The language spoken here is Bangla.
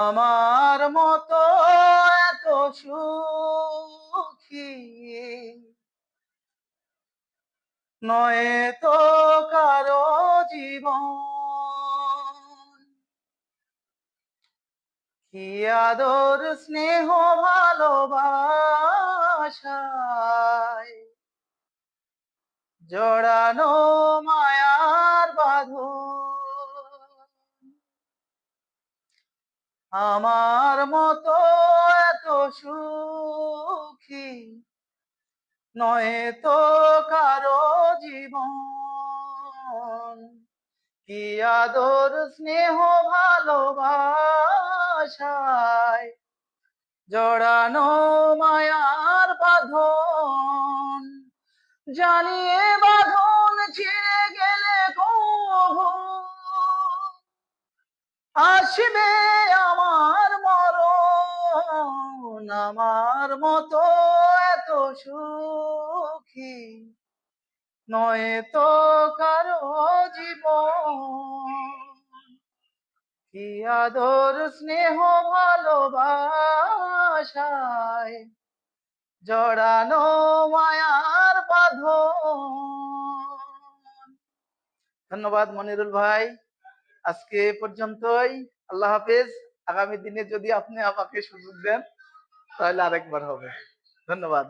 আমার মতো এত সুখী নয় তো কারো জীবন। কি আদর স্নেহ ভালোবাসায় জড়ানো মায়ার বাঁধন। আমার মতো এত সুখী নয় তো কারো জীবন। কি আদর স্নেহ ভালোবাসায় জড়ানো মায়ার বাঁধন। জানিয়ে বাঁধন ছিঁড়ে গেলে কবু আসবে আমার মরণ। আমার মতো এত সুখী নয় তো কারো জীবন। কি আদর স্নেহ ভালোবাসায় জড়ানো মায়ার বাঁধন। ধন্যবাদ মনিরুল ভাই, আজকে এ পর্যন্তই। আল্লাহ হাফেজ। আগামী দিনে যদি আপনি আমাকে সুযোগ দেন তাহলে আরেকবার হবে। ধন্যবাদ।